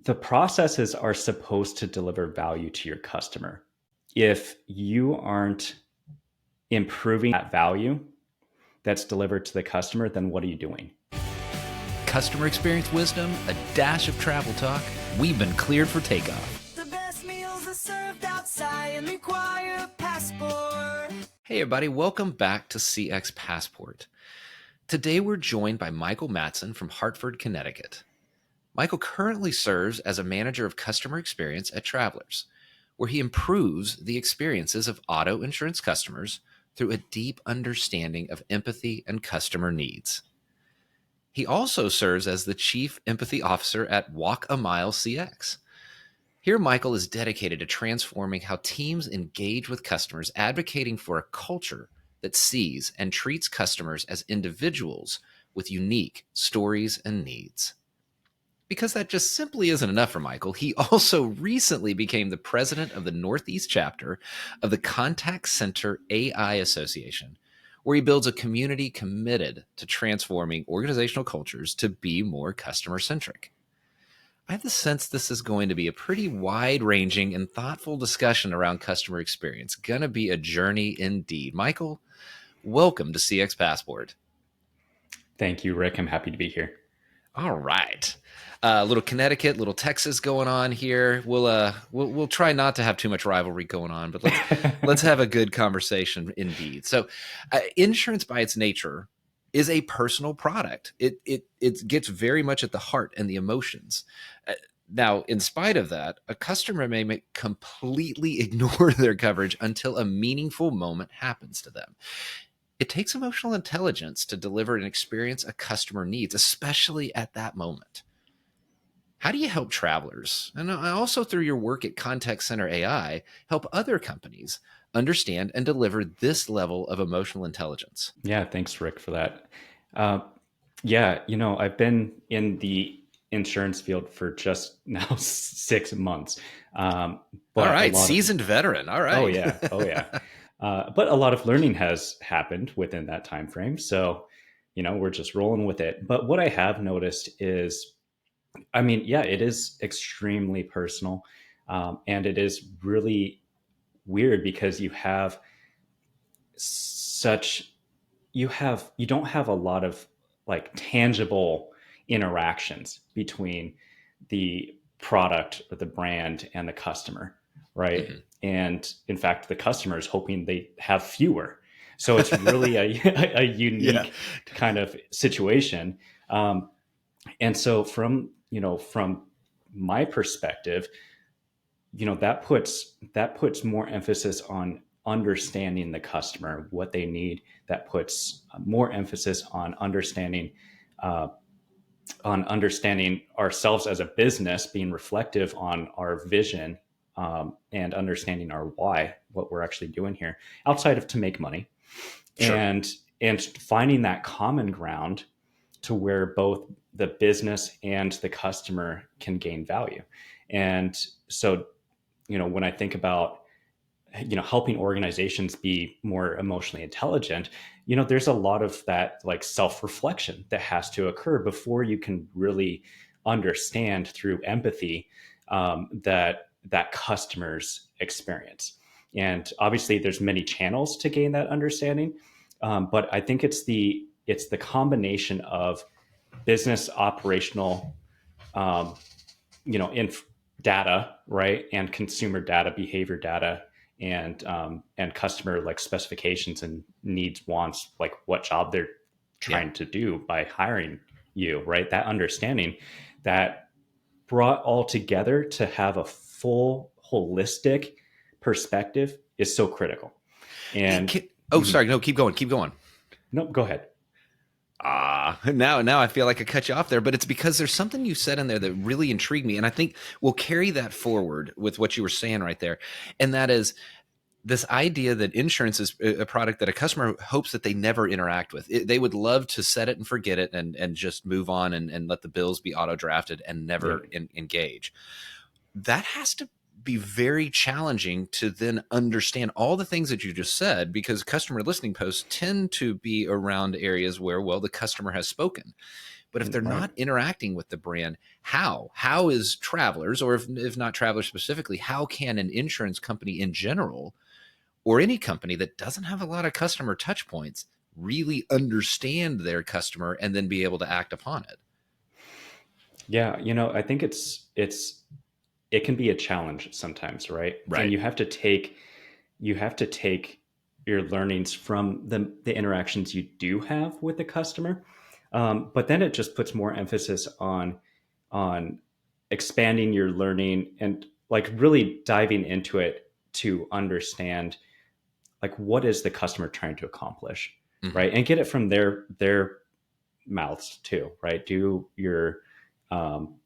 the processes are supposed to deliver value to your customer. If you aren't improving that value that's delivered to the customer, then what are you doing? Customer experience wisdom, a dash of travel talk. We've been cleared for takeoff. The best meals are served outside and require a passport. Hey everybody, welcome back to CX Passport. Today we're joined by Michael Mattson from Hartford, Connecticut. Michael currently serves as a manager of customer experience at Travelers, where he improves the experiences of auto insurance customers through a deep understanding of empathy and customer needs. He also serves as the Chief Empathy Officer at Walk a Mile CX. Here, Michael is dedicated to transforming how teams engage with customers, advocating for a culture that sees and treats customers as individuals with unique stories and needs. Because that just simply isn't enough for Michael, he also recently became the president of the Northeast chapter of the Contact Center AI Association, where he builds a community committed to transforming organizational cultures to be more customer-centric. I have the sense this is going to be a pretty wide-ranging and thoughtful discussion around customer experience. Going to be a journey indeed. Michael, welcome to CX Passport. Thank you, Rick. I'm happy to be here. All right. Little Connecticut, little Texas going on here. We'll try not to have too much rivalry going on, but let's have a good conversation indeed. So, insurance by its nature is a personal product. It gets very much at the heart and the emotions. Now, in spite of that, a customer may completely ignore their coverage until a meaningful moment happens to them. It takes emotional intelligence to deliver an experience a customer needs, especially at that moment. How do you help travelers, and also through your work at Contact Center AI, help other companies understand and deliver this level of emotional intelligence? Yeah, thanks, Rick, for that. I've been in the insurance field for just now 6 months. All right, seasoned veteran. All right. Oh yeah. But a lot of learning has happened within that time frame, so we're just rolling with it. But what I have noticed is, it is extremely personal, and it is really weird because you don't have a lot of like tangible interactions between the product or the brand and the customer, right? Mm-hmm. And in fact, the customer is hoping they have fewer. So it's really a unique kind of situation. And so from my perspective, that puts more emphasis on understanding the customer, what they need. That puts more emphasis on understanding ourselves as a business, being reflective on our vision, and understanding our why, what we're actually doing here, outside of to make money. Sure. And finding that common ground to where both the business and the customer can gain value. And so, when I think about, helping organizations be more emotionally intelligent, there's a lot of that like self-reflection that has to occur before you can really understand through empathy that customer's experience. And obviously there's many channels to gain that understanding. But I think it's the combination of business operational, data, right, and consumer data, behavior data, and customer like specifications and needs, wants, like what job they're trying to do by hiring you, right? That understanding that brought all together to have a full holistic perspective is so critical. And sorry, no, keep going. No, go ahead. Now I feel like I cut you off there, but it's because there's something you said in there that really intrigued me. And I think we'll carry that forward with what you were saying right there. And that is this idea that insurance is a product that a customer hopes that they never interact with. They would love to set it and forget it and just move on and let the bills be auto drafted and never engage. That has to be very challenging to then understand all the things that you just said, because customer listening posts tend to be around areas where, well, the customer has spoken. But if they're Right. not interacting with the brand, how is Travelers, or if not Travelers specifically, how can an insurance company in general, or any company that doesn't have a lot of customer touch points, really understand their customer and then be able to act upon it? Yeah, I think it can be a challenge sometimes, right? And Right. you have to take your learnings from the interactions you do have with the customer, but then it just puts more emphasis on expanding your learning and like really diving into it to understand like what is the customer trying to accomplish, Mhm. right? And get it from their mouths too, right? Um,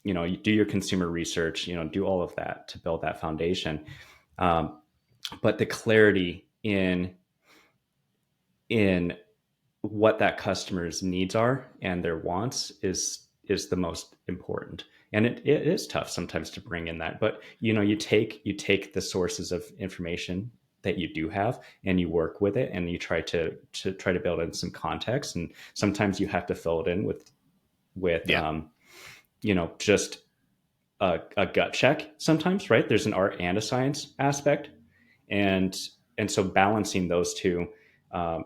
you do your consumer research, do all of that to build that foundation. But the clarity in what that customer's needs are and their wants is the most important. And it is tough sometimes to bring in that, but you take the sources of information that you do have and you work with it and you try to build in some context, and sometimes you have to fill it in with Yeah. just a gut check sometimes, right? There's an art and a science aspect, and so balancing those two, um,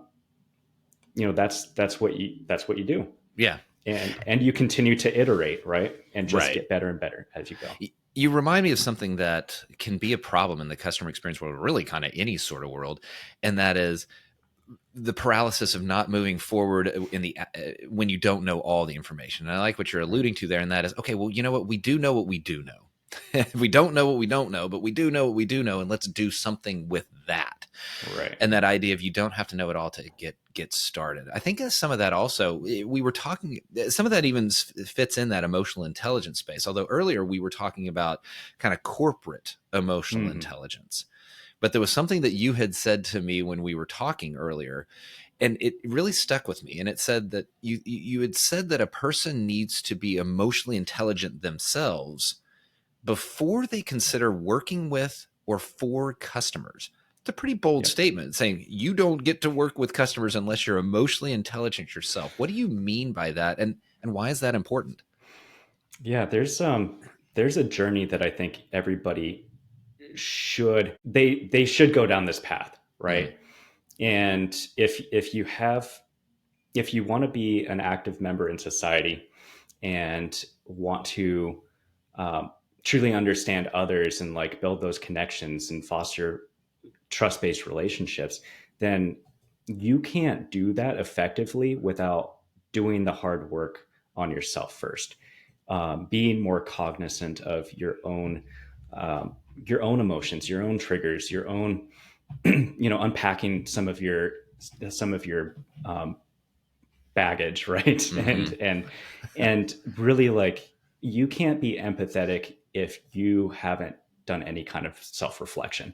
that's what you do, Yeah. and you continue to iterate, right, and just Right. get better and better as you go. You remind me of something that can be a problem in the customer experience world, really kind of any sort of world, and that is the paralysis of not moving forward in the when you don't know all the information. And I like what you're alluding to there, and that is, okay, well, you know what? We do know what we do know. We don't know what we don't know, but we do know what we do know, and let's do something with that. Right. And that idea of you don't have to know it all to get started. I think some of that also, we were talking, some of that even fits in that emotional intelligence space. Although earlier we were talking about kind of corporate emotional Mm-hmm. intelligence. But there was something that you had said to me when we were talking earlier, and it really stuck with me. And it said that you had said that a person needs to be emotionally intelligent themselves before they consider working with or for customers. It's a pretty bold Yep. statement, saying you don't get to work with customers unless you're emotionally intelligent yourself. What do you mean by that, and why is that important? Yeah, there's a journey that I think everybody should go down this path, Mhm. right? And if you want to be an active member in society and want to, um, truly understand others and like build those connections and foster trust-based relationships, then you can't do that effectively without doing the hard work on yourself first. Being more cognizant of your own emotions, your own triggers, your own, unpacking some of your baggage, right? Mhm. And really, like, you can't be empathetic if you haven't done any kind of self-reflection.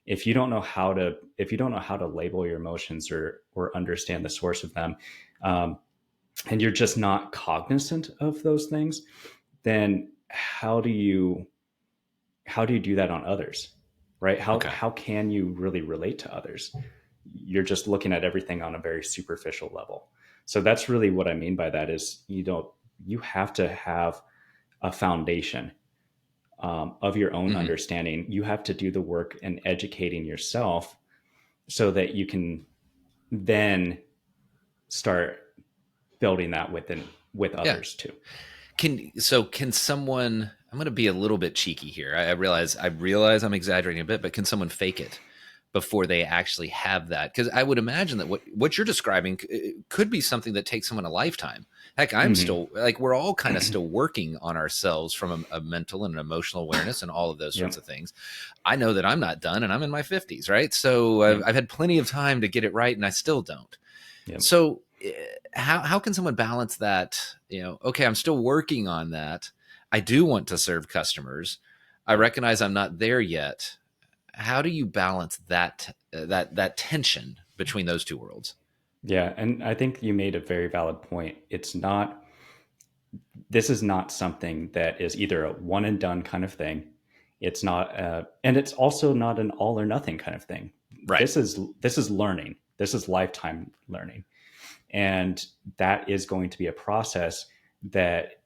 If you don't know how to label your emotions or understand the source of them, um, and you're just not cognizant of those things, then how do you do that on others, right? how Okay. how can you really relate to others? You're just looking at everything on a very superficial level. So that's really what I mean by that is you have to have a foundation, of your own Mhm. understanding. You have to do the work in educating yourself so that you can then start building that with Yeah. others too. Can someone? I'm going to be a little bit cheeky here. I realize I'm exaggerating a bit, but can someone fake it before they actually have that? Because I would imagine that what you're describing could be something that takes someone a lifetime. Heck, I'm Hmm. still, like, we're all kind of still working on ourselves from a mental and an emotional awareness and all of those sorts Yep. of things. I know that I'm not done, and I'm in my 50s, right? So Yep. I've had plenty of time to get it right, and I still don't. Yep. So how can someone balance that? Okay, I'm still working on that. I do want to serve customers. I recognize I'm not there yet. How do you balance that tension between those two worlds? Yeah, and I think you made a very valid point. This is not something that is either a one and done kind of thing. It's not, and it's also not an all or nothing kind of thing. Right. This is learning. This is lifetime learning, and that is going to be a process that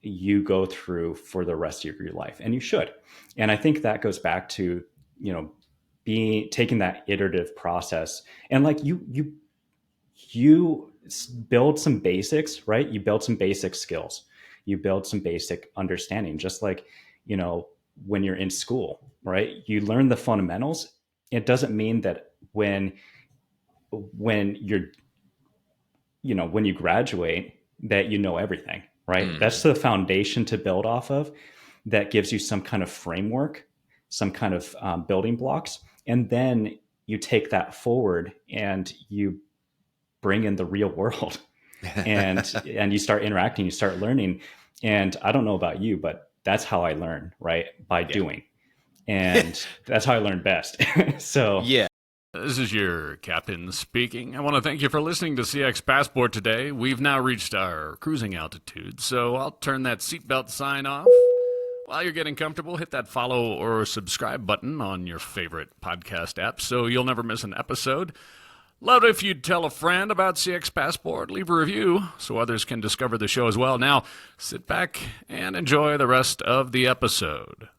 you go through for the rest of your life, and you should. And I think that goes back to, taking that iterative process, and like you build some basics, right? You build some basic skills, you build some basic understanding, just like, when you're in school, right? You learn the fundamentals. It doesn't mean that when you're, when you graduate, that you know everything, right? That's the foundation to build off of, that gives you some kind of framework, some kind of building blocks. And then you take that forward and you bring in the real world and you start interacting, you start learning. And I don't know about you, but that's how I learn, right? By doing. And that's how I learn best. So Yeah. This is your captain speaking. I want to thank you for listening to CX Passport today. We've now reached our cruising altitude, so I'll turn that seatbelt sign off. While you're getting comfortable, hit that follow or subscribe button on your favorite podcast app so you'll never miss an episode. Love it if you'd tell a friend about CX Passport. Leave a review so others can discover the show as well. Now, sit back and enjoy the rest of the episode.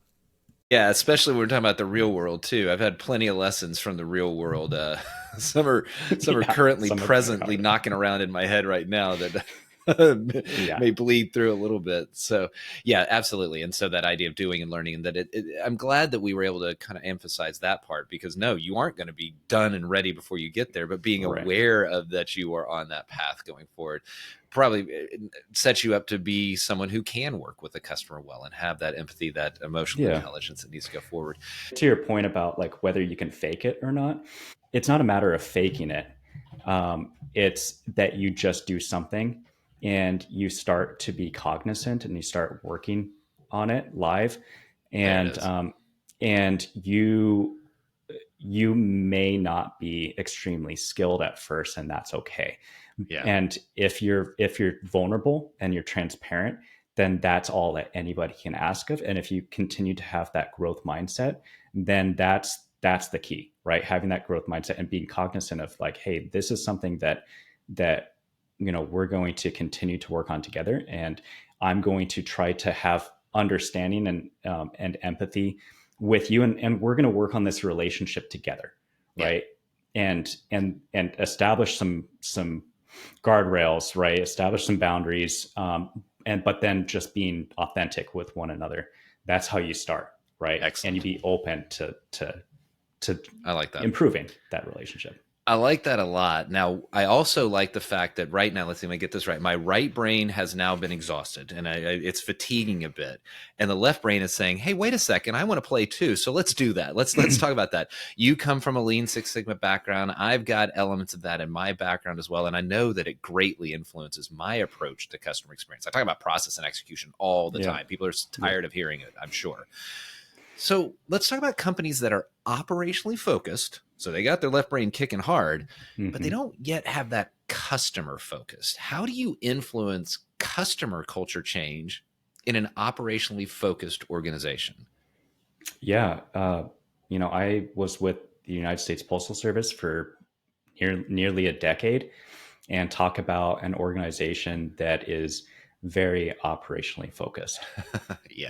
Yeah, especially when we're talking about the real world too. I've had plenty of lessons from the real world. Some are currently presently knocking around in my head right now that may bleed through a little bit. So yeah, absolutely. And so that idea of doing and learning, and that I'm glad that we were able to kind of emphasize that part, because no, you aren't going to be done and ready before you get there, but being aware of that you are on that path going forward probably sets you up to be someone who can work with the customer well and have that empathy, that emotional intelligence that needs to go forward. To your point about like whether you can fake it or not, it's not a matter of faking it. It's that you just do something and you start to be cognizant and you start working on it live. And you may not be extremely skilled at first, and that's okay. Yeah. And if you're vulnerable and you're transparent, then that's all that anybody can ask of. And if you continue to have that growth mindset, then that's the key, right? Having that growth mindset and being cognizant of like, hey, this is something that we're going to continue to work on together, and I'm going to try to have understanding and empathy with you, and we're going to work on this relationship together, right? And establish some guardrails, right? Establish some boundaries, but then just being authentic with one another. That's how you start, right? Excellent. And you be open to I like that, improving that relationship. I like that a lot. Now, I also like the fact that right now, let's see if I get this right. My right brain has now been exhausted, and it's fatiguing a bit. And the left brain is saying, hey, wait a second, I want to play too. So let's do that. Let's talk about that. You come from a Lean Six Sigma background. I've got elements of that in my background as well. And I know that it greatly influences my approach to customer experience. I talk about process and execution all the time. People are tired of hearing it, I'm sure. So let's talk about companies that are operationally focused. So they got their left brain kicking hard, but they don't yet have that customer focused. How do you influence customer culture change in an operationally focused organization? Yeah. I was with the United States Postal Service for nearly a decade, and talk about an organization that is very operationally focused.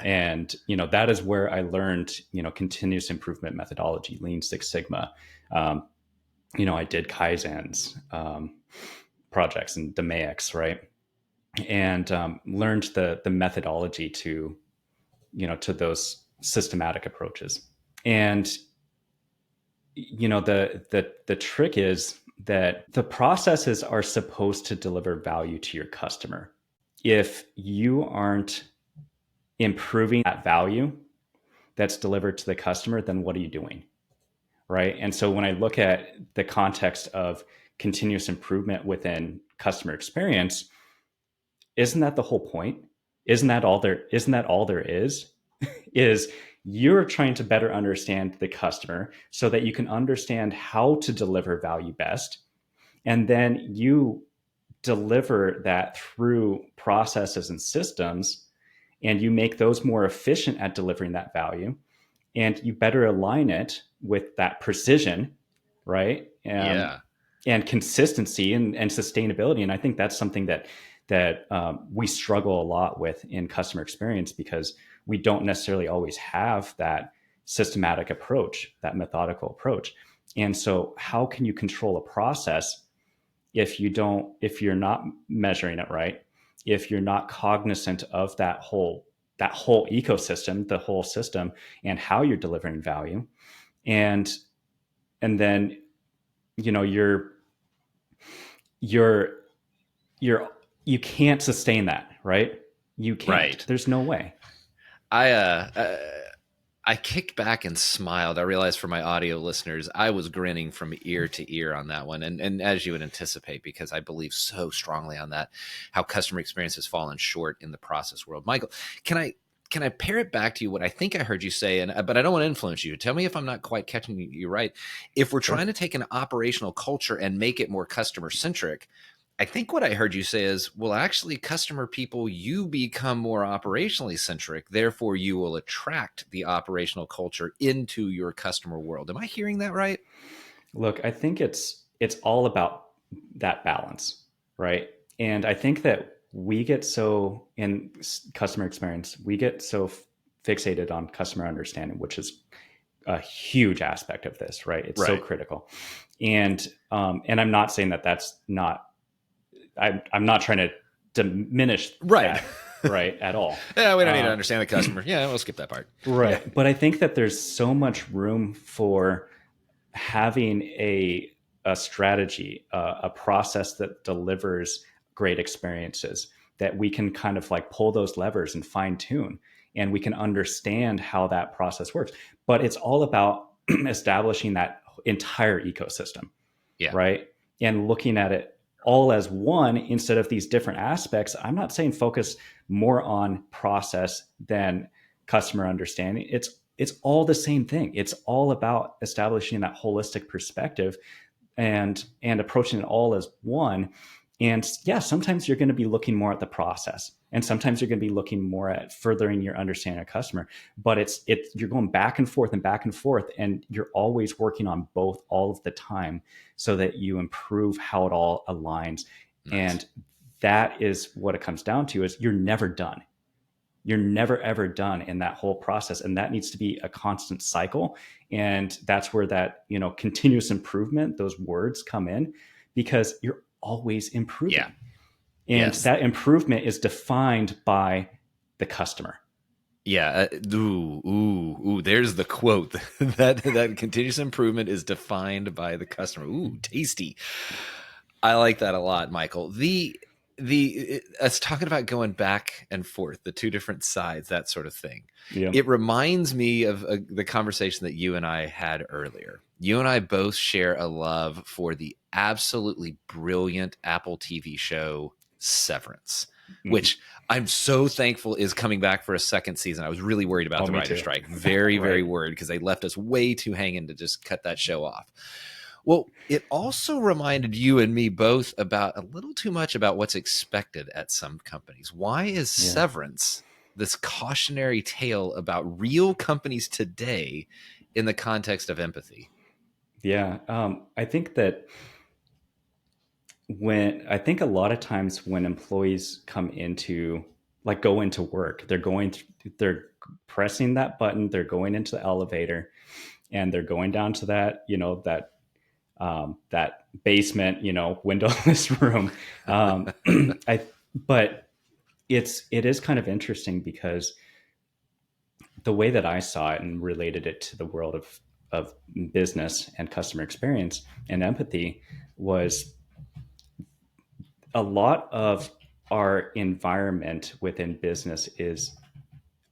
And, that is where I learned, continuous improvement methodology, Lean Six Sigma. I did Kaizens, projects and DMAICs, right? And, learned the methodology to those systematic approaches. And, the trick is that the processes are supposed to deliver value to your customer. If you aren't improving that value that's delivered to the customer, then what are you doing? Right. And so when I look at the context of continuous improvement within customer experience, isn't that the whole point? Isn't that all there is? Is you're trying to better understand the customer so that you can understand how to deliver value best. And then you deliver that through processes and systems, and you make those more efficient at delivering that value, and you better align it with that precision, right? And consistency and sustainability. And I think that's something that that we struggle a lot with in customer experience, because we don't necessarily always have that systematic approach, that methodical approach. And so how can you control a process if you're not measuring it right, if you're not cognizant of that whole ecosystem, the whole system, and how you're delivering value? And then, you can't sustain that, right? You can't. Right. There's no way. I kicked back and smiled. I realized for my audio listeners, I was grinning from ear to ear on that one. And as you would anticipate, because I believe so strongly on that, how customer experience has fallen short in the process world. Michael, can I pair it back to you what I think I heard you say, but I don't want to influence you. Tell me if I'm not quite catching you right. If we're trying to take an operational culture and make it more customer centric, I think what I heard you say is, well, actually, customer people, you become more operationally centric. Therefore, you will attract the operational culture into your customer world. Am I hearing that right? Look, I think it's all about that balance, right? And I think that we get so, in customer experience, we get so fixated on customer understanding, which is a huge aspect of this, right? It's so critical. And I'm not saying that that's not, I'm not trying to diminish that, right, at all. Yeah, we don't need to understand the customer. Yeah, we'll skip that part. Right. Yeah. But I think that there's so much room for having a strategy, a process that delivers great experiences, that we can kind of like pull those levers and fine tune, and we can understand how that process works. But it's all about establishing that entire ecosystem, right? And looking at it all as one instead of these different aspects. I'm not saying focus more on process than customer understanding. It's all the same thing. It's all about establishing that holistic perspective and approaching it all as one. And yeah, sometimes you're going to be looking more at the process, and sometimes you're going to be looking more at furthering your understanding of customer. But you're going back and forth, and you're always working on both all of the time, so that you improve how it all aligns. Nice. And that is what it comes down to: is you're never done. You're never ever done in that whole process, and that needs to be a constant cycle. And that's where that continuous improvement, those words come in, because you're always improving. Yeah. And that improvement is defined by the customer. Yeah. There's the quote that continuous improvement is defined by the customer. Ooh, tasty. I like that a lot, Michael. It's talking about going back and forth, the two different sides, that sort of thing. Yeah. It reminds me of the conversation that you and I had earlier. You and I both share a love for the absolutely brilliant Apple TV show Severance, which I'm so thankful is coming back for a second season. I was really worried about the writer's strike. Very, very worried, because they left us way too hanging to just cut that show off. Well, it also reminded you and me both about a little too much about what's expected at some companies. Why is Severance this cautionary tale about real companies today in the context of empathy? Yeah, I think that a lot of times when employees go into work, they're pressing that button, they're going into the elevator, and they're going down to that, that basement, windowless room. But it is kind of interesting, because the way that I saw it and related it to the world of business and customer experience and empathy was, a lot of our environment within business is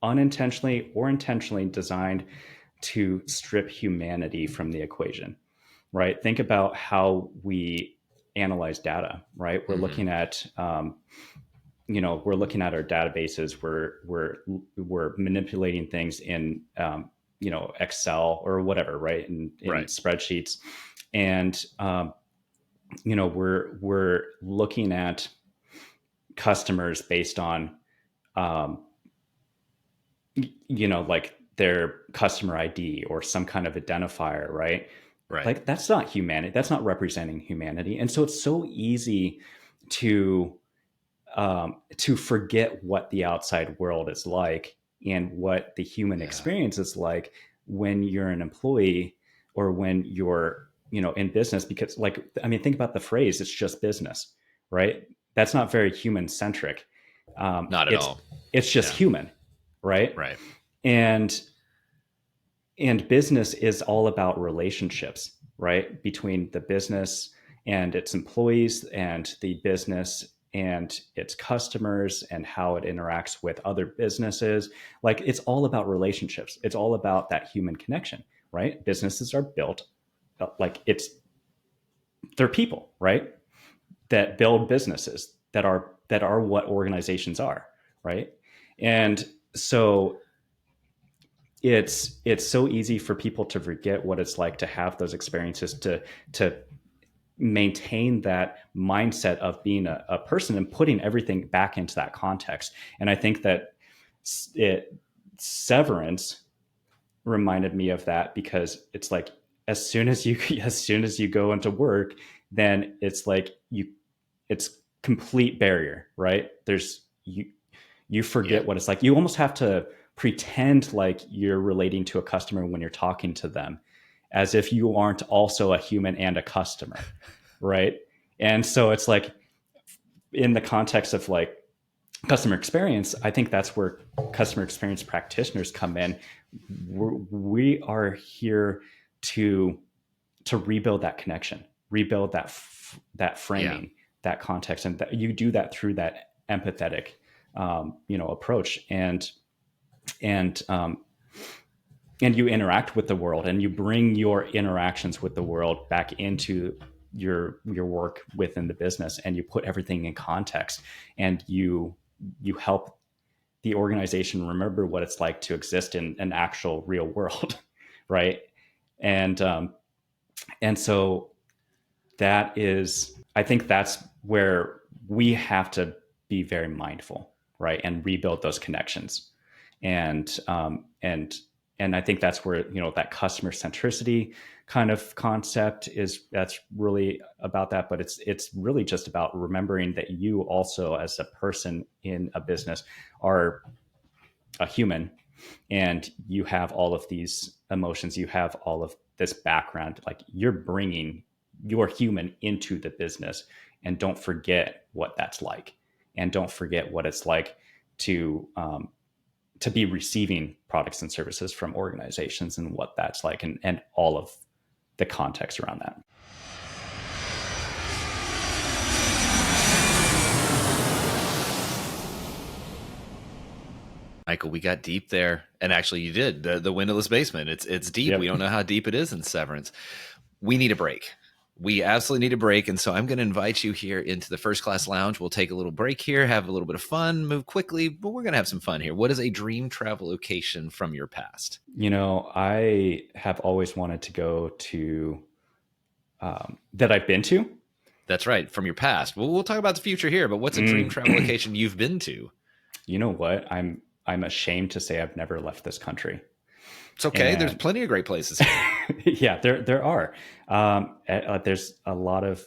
unintentionally or intentionally designed to strip humanity from the equation, right? Think about how we analyze data, right? We're looking at, we're looking at our databases. We're manipulating things in, Excel or whatever, right? In spreadsheets. And, we're looking at customers based on, like their customer ID or some kind of identifier, right? Right. Like, that's not humanity. That's not representing humanity. And so it's so easy to to forget what the outside world is like and what the human Yeah. experience is like when you're an employee or when you're, in business. Because, like, I mean, think about the phrase, it's just business, right? That's not very human centric. Not at all. It's just Yeah. human, right? Right. And business is all about relationships, right? Between the business and its employees, and the business and its customers, and how it interacts with other businesses. Like, it's all about relationships. It's all about that human connection, right? Businesses are built like they're people, right? That build businesses that are what organizations are, right? And so it's so easy for people to forget what it's like to have those experiences, to maintain that mindset of being a person and putting everything back into that context. And I think that Severance reminded me of that, because it's like, as soon as you go into work, then it's like it's complete barrier, right? You forget what it's like. You almost have to pretend like you're relating to a customer when you're talking to them, as if you aren't also a human and a customer, right? And so it's like, in the context of like customer experience, I think that's where customer experience practitioners come in. We are here to rebuild that connection, rebuild that framing, that context, and you do that through that empathetic, approach, and you interact with the world, and you bring your interactions with the world back into your work within the business, and you put everything in context, and you help the organization remember what it's like to exist in an actual real world, right? And so I think that's where we have to be very mindful, right? And rebuild those connections. And I think that's where, that customer centricity kind of concept that's really about that. But it's really just about remembering that you also, as a person in a business, are a human, and you have all of these emotions, you have all of this background, like you're bringing your human into the business. And don't forget what that's like, and don't forget what it's like to be receiving products and services from organizations, and what that's like, and all of the context around that. Michael, we got deep there, and actually, you did the windowless basement. It's deep. Yep. We don't know how deep it is in Severance. We need a break. We absolutely need a break, and so I'm going to invite you here into the First Class Lounge. We'll take a little break here, have a little bit of fun, move quickly, but we're going to have some fun here. What is a dream travel location from your past? I have always wanted to go to that I've been to. That's right, from your past. We'll talk about the future here, but what's a dream travel location you've been to? You know what? I'm ashamed to say I've never left this country. It's okay. And there's plenty of great places here. yeah, there are. There's a lot of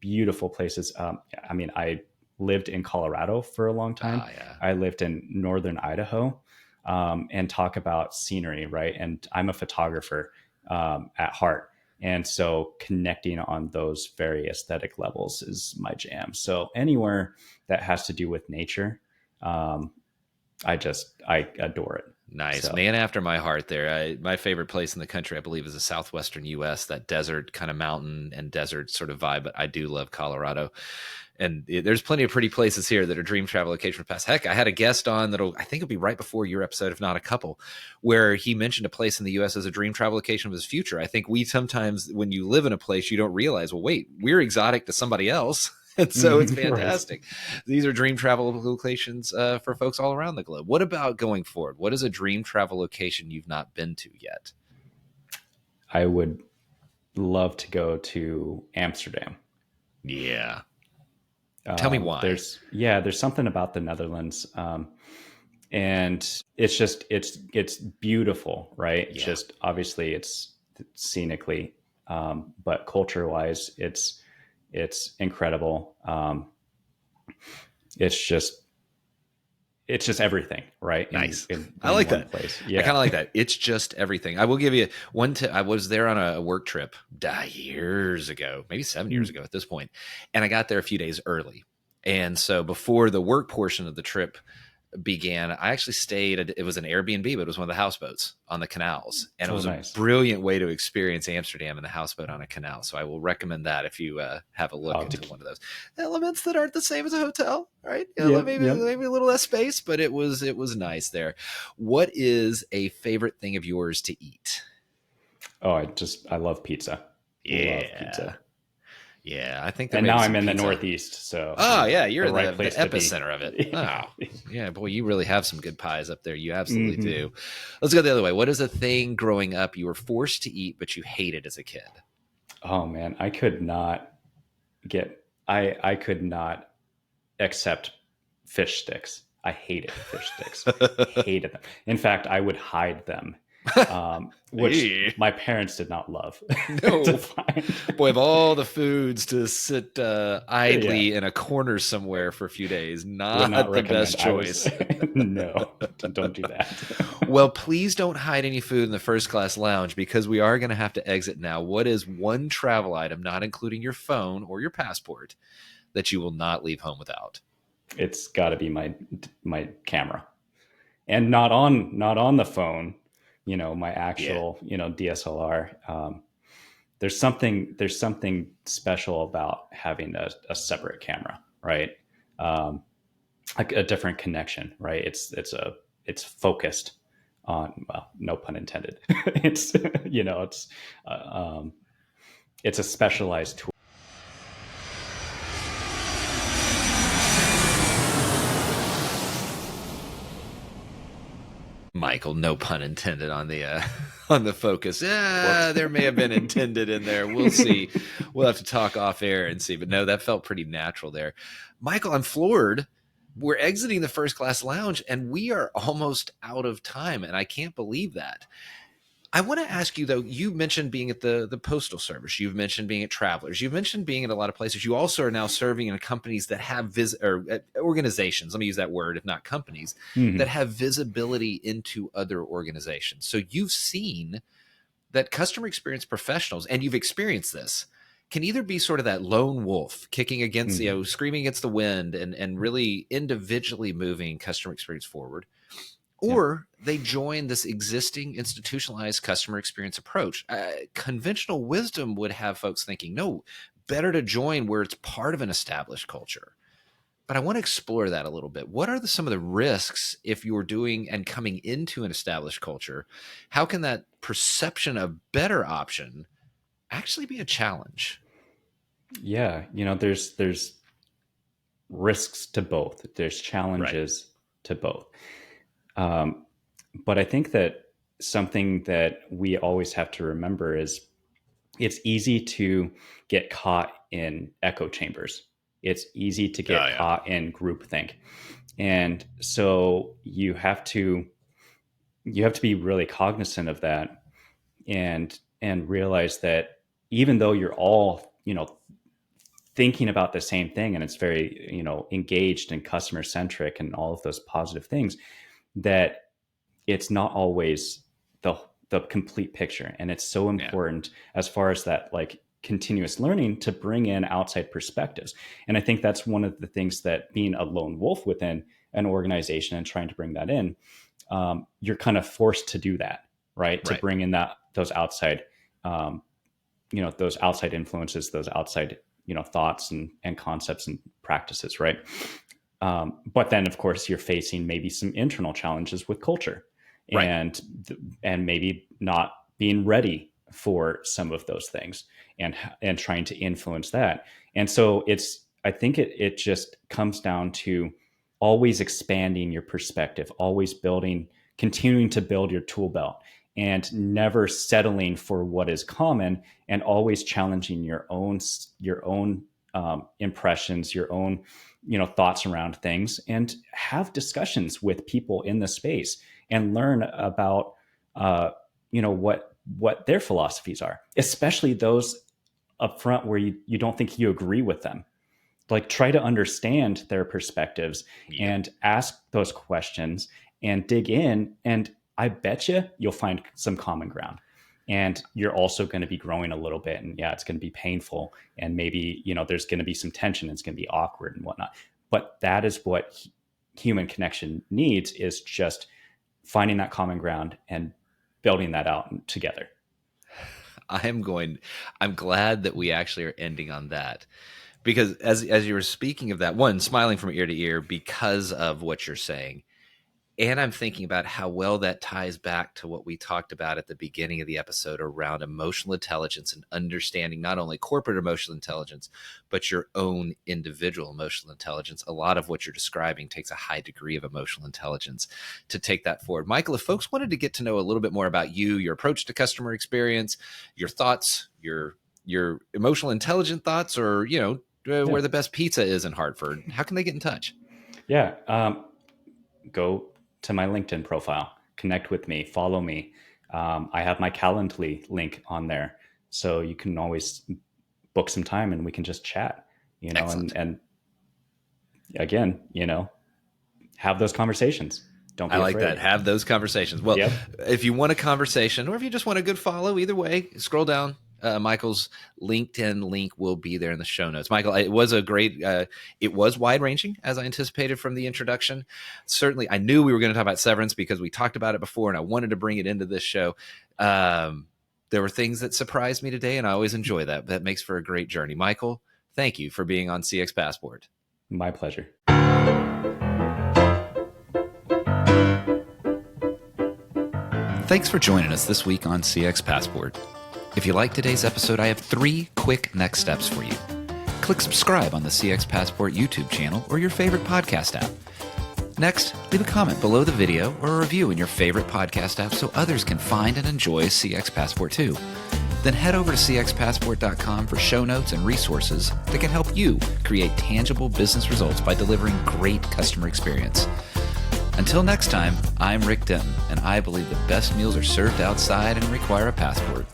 beautiful places. I mean, I lived in Colorado for a long time. Yeah. I lived in northern Idaho, and talk about scenery, right? And I'm a photographer at heart. And so connecting on those very aesthetic levels is my jam. So anywhere that has to do with nature, I adore it. Nice. So. Man after my heart there. My favorite place in the country, I believe, is the southwestern U.S., that desert kind of mountain and desert sort of vibe. But I do love Colorado. And there's plenty of pretty places here that are dream travel location for past. Heck, I had a guest on that'll, I think it'll be right before your episode, if not a couple, where he mentioned a place in the U.S. as a dream travel location of his future. I think we sometimes, when you live in a place, you don't realize, well, wait, we're exotic to somebody else. And so it's fantastic. Right. These are dream travel locations for folks all around the globe. What about going forward? What is a dream travel location you've not been to yet? I would love to go to Amsterdam. Yeah. Tell me why. There's something about the Netherlands. And it's beautiful, right? Yeah. Just obviously it's scenically, but culture wise, it's incredible. it's just everything, right? Nice. In I like one that. place. I Yeah. kind of like that. It's just everything. I will give you one. I was there on a work trip years ago, maybe 7 years ago at this point, and I got there a few days early. And so before the work portion of the trip began, I actually stayed. It was an Airbnb, but it was one of the houseboats on the canals, and it was nice. a brilliant way to experience Amsterdam in the houseboat on a canal. So I will recommend that if you have a look into one of those elements that aren't the same as a hotel, right? Maybe a little less space, but it was nice there. What is a favorite thing of yours to eat? Oh, I love pizza. Love pizza. Yeah, I think. And now I'm in the Northeast, so. Oh yeah, you're in the the epicenter of it. Oh yeah, boy, you really have some good pies up there. You absolutely do. Let's go the other way. What is a thing growing up you were forced to eat but you hated as a kid? Oh man, I could not accept fish sticks. I hated fish sticks. Hated them. In fact, I would hide them. Which my parents did not love. No. Boy, of all the foods to sit idly in a corner somewhere for a few days, not the best choice. No, don't do that. Well, please don't hide any food in the first class lounge because we are going to have to exit now. What is one travel item, not including your phone or your passport, that you will not leave home without? It's got to be my camera, and not on the phone. My actual, DSLR. There's something special about having a separate camera, right? Like a different connection, right? It's focused on, well, no pun intended. It's a specialized tool. Michael, no pun intended on the focus. There may have been intended in there. We'll see. We'll have to talk off air and see. But no, that felt pretty natural there. Michael, I'm floored. We're exiting the first class lounge and we are almost out of time. And I can't believe that. I want to ask you, though, you mentioned being at the Postal Service. You've mentioned being at Travelers. You've mentioned being at a lot of places. You also are now serving in companies that have organizations, let me use that word, if not companies, that have visibility into other organizations. So you've seen that customer experience professionals, and you've experienced this, can either be sort of that lone wolf kicking against, screaming against the wind and really individually moving customer experience forward, or they join this existing institutionalized customer experience approach. Conventional wisdom would have folks thinking, no, better to join where it's part of an established culture. But I want to explore that a little bit. What are some of the risks if you're doing and coming into an established culture? How can that perception of better option actually be a challenge? Yeah, there's risks to both. There's challenges to both. But I think that something that we always have to remember is it's easy to get caught in echo chambers. It's easy to get caught in groupthink. And so you have to be really cognizant of that and realize that even though you're all, thinking about the same thing and it's very, engaged and customer centric and all of those positive things, that it's not always the complete picture. And it's so important as far as that, like, continuous learning to bring in outside perspectives. And I think that's one of the things that being a lone wolf within an organization and trying to bring that in, you're kind of forced to do that, right? To bring in those outside, those outside influences, those outside, thoughts and concepts and practices, right? But then, of course, you're facing maybe some internal challenges with culture, and maybe not being ready for some of those things, and trying to influence that. And so I think it just comes down to always expanding your perspective, always continuing to build your tool belt, and never settling for what is common, and always challenging your own impressions, your own thoughts around things, and have discussions with people in the space and learn about what their philosophies are, especially those up front where you don't think you agree with them. like try to understand their perspectives and ask those questions and dig in. And I bet you'll find some common ground. And you're also going to be growing a little bit. And yeah, it's going to be painful. And maybe, there's going to be some tension. It's going to be awkward and whatnot. But that is what human connection needs, is just finding that common ground and building that out together. I'm glad that we actually are ending on that, because as you were speaking of that, one, smiling from ear to ear because of what you're saying. And I'm thinking about how well that ties back to what we talked about at the beginning of the episode around emotional intelligence and understanding not only corporate emotional intelligence, but your own individual emotional intelligence. A lot of what you're describing takes a high degree of emotional intelligence to take that forward. Michael, if folks wanted to get to know a little bit more about you, your approach to customer experience, your thoughts, your emotional intelligent thoughts, or, where the best pizza is in Hartford, how can they get in touch? Yeah. Go to my LinkedIn profile, connect with me, follow me. I have my Calendly link on there, so you can always book some time and we can just chat, and again, have those conversations. Don't be I like afraid. that. Have those conversations. Well, if you want a conversation, or if you just want a good follow, either way, scroll down. Michael's LinkedIn link will be there in the show notes. Michael, it was a great, it was wide ranging as I anticipated from the introduction. Certainly, I knew we were going to talk about Severance because we talked about it before and I wanted to bring it into this show. There were things that surprised me today, and I always enjoy that. That makes for a great journey. Michael, thank you for being on CX Passport. My pleasure. Thanks for joining us this week on CX Passport. If you like today's episode, I have 3 quick next steps for you. Click subscribe on the CX Passport YouTube channel or your favorite podcast app. Next, leave a comment below the video or a review in your favorite podcast app so others can find and enjoy CX Passport too. Then head over to cxpassport.com for show notes and resources that can help you create tangible business results by delivering great customer experience. Until next time, I'm Rick Denton, and I believe the best meals are served outside and require a passport.